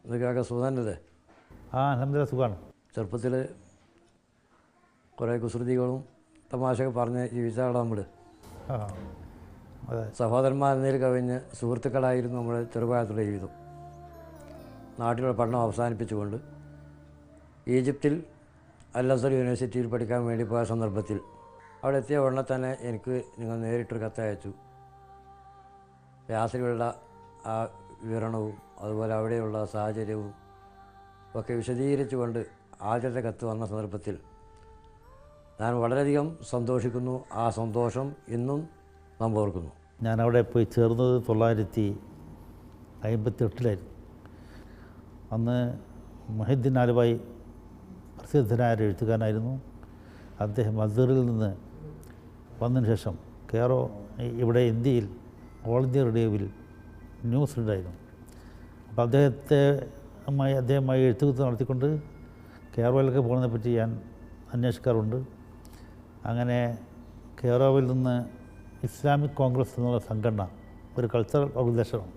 ഇതൊക്കെ സുഖാനല്ലേ? അൽഹംദുലില്ലാ സുഖമാണ്. ചെറുപ്പത്തിൽ കുറേ കുസൃതികളും തമാശയൊക്കെ പറഞ്ഞ് ജീവിച്ചാണ് നമ്മൾ. അതെ, സഹോദരന്മാരെന്നതിൽ കവിഞ്ഞ് സുഹൃത്തുക്കളായിരുന്നു നമ്മുടെ ചെറുപ്രായത്തിലുള്ള ജീവിതം. നാട്ടിലുള്ള പഠനം അവസാനിപ്പിച്ചുകൊണ്ട് ഈജിപ്തിൽ അൽ അസർ യൂണിവേഴ്സിറ്റിയിൽ പഠിക്കാൻ വേണ്ടി പോയ സന്ദർഭത്തിൽ അവിടെ എത്തിയ ഉടനെ തന്നെ എനിക്ക് നിങ്ങൾ നേരിട്ടൊരു കത്തയച്ചു. യാത്രയുള്ള ആ വിവരണവും അതുപോലെ അവിടെയുള്ള സാഹചര്യവും ഒക്കെ വിശദീകരിച്ചുകൊണ്ട് ആദ്യത്തെ കത്ത് വന്ന സന്ദർഭത്തിൽ ഞാൻ വളരെയധികം സന്തോഷിക്കുന്നു. ആ സന്തോഷം ഇന്നും നാം ഓർക്കുന്നു. ഞാനവിടെ പോയി ചേർന്നത് 1958 അന്ന് മൊഹിദ്ദീൻ ആലുവായി പ്രസിദ്ധനായ ഒരു എഴുത്തുകാരനായിരുന്നു. അദ്ദേഹം അസറിൽ നിന്ന് വന്നതിന് ശേഷം കെയറോ ഇവിടെ ഇന്ത്യയിൽ ഓൾ ഇന്ത്യ റേഡിയോയിൽ ന്യൂസ് ഉണ്ടായിരുന്നു. അപ്പോൾ അദ്ദേഹമായി എഴുത്തുകുത്ത് നടത്തിക്കൊണ്ട് കെയറോയിലൊക്കെ പോകുന്നതിനെപ്പറ്റി ഞാൻ അന്വേഷിക്കാറുണ്ട്. അങ്ങനെ കെയറോവിൽ നിന്ന് ഇസ്ലാമിക് കോൺഗ്രസ് എന്നുള്ള സംഘടന, ഒരു കൾച്ചറൽ ഓർഗനൈസേഷനാണ്,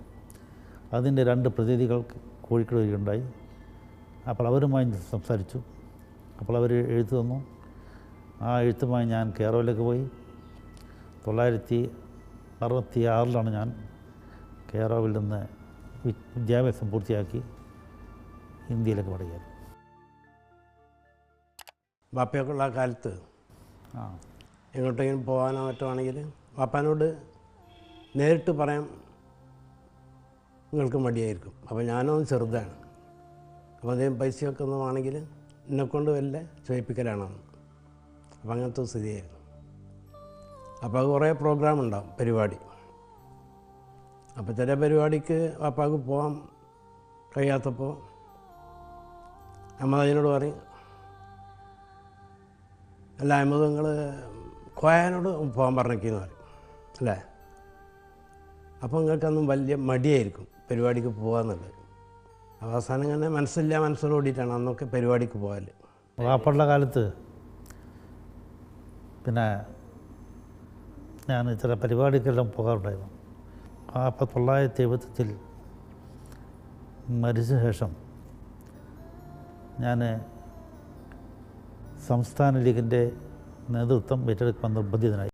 അതിൻ്റെ 2 പ്രതിനിധികൾ കോഴിക്കോട് വരികയുണ്ടായി. അപ്പോൾ അവരുമായി സംസാരിച്ചു. അപ്പോൾ അവർ എഴുത്ത് തന്നു. ആ എഴുത്തുമായി ഞാൻ കെയറോയിലേക്ക് പോയി. 1966 ഞാൻ കെയറോവിൽ നിന്ന് വിദ്യാഭ്യാസം പൂർത്തിയാക്കി ഇന്ത്യയിലേക്ക് മടങ്ങിയത്. വാപ്പയൊക്കെയുള്ള കാലത്ത് എങ്ങോട്ടെങ്കിലും പോകാനോ മറ്റോ ആണെങ്കിൽ വാപ്പാനോട് നേരിട്ട് പറയാൻ നിങ്ങൾക്ക് മടിയായിരിക്കും. അപ്പോൾ ഞാനൊന്ന് ചെറുതാണ്. അപ്പോൾ അദ്ദേഹം പൈസയൊക്കെ ഒന്നുമാണെങ്കിൽ എന്നെക്കൊണ്ട് വല്ല ചോദിപ്പിക്കലാണെന്ന്. അപ്പോൾ അങ്ങനത്തെ സ്ഥിതിയായിരുന്നു. അപ്പോൾ അത് കുറേ പ്രോഗ്രാം ഉണ്ടാവും, പരിപാടി. അപ്പോൾ ചില പരിപാടിക്ക് വാപ്പാക്ക് പോകാൻ കഴിയാത്തപ്പോൾ അമ്മ അതിനോട് പറയും, അല്ല അഹമ്മദ് നിങ്ങൾ കോയാനോട് പോകാൻ പറഞ്ഞേക്കെന്ന് പറയും അല്ലേ. അപ്പോൾ നിങ്ങൾക്കൊന്നും വലിയ മടിയായിരിക്കും പരിപാടിക്ക് പോകാന്നുള്ളത്. അവസാനം ഇങ്ങനെ മനസ്സോടിയിട്ടാണ് അന്നൊക്കെ പരിപാടിക്ക് പോകാൻ. വാപ്പുള്ള കാലത്ത് പിന്നെ ഞാൻ ചില പരിപാടിക്കെല്ലാം പോകാറുണ്ടായിരുന്നു. അപ്പോൾ 1970 മരിച്ച ശേഷം ഞാൻ സംസ്ഥാന ലീഗിൻ്റെ നേതൃത്വം ഏറ്റെടുക്കാൻ നിർബന്ധിതനായി.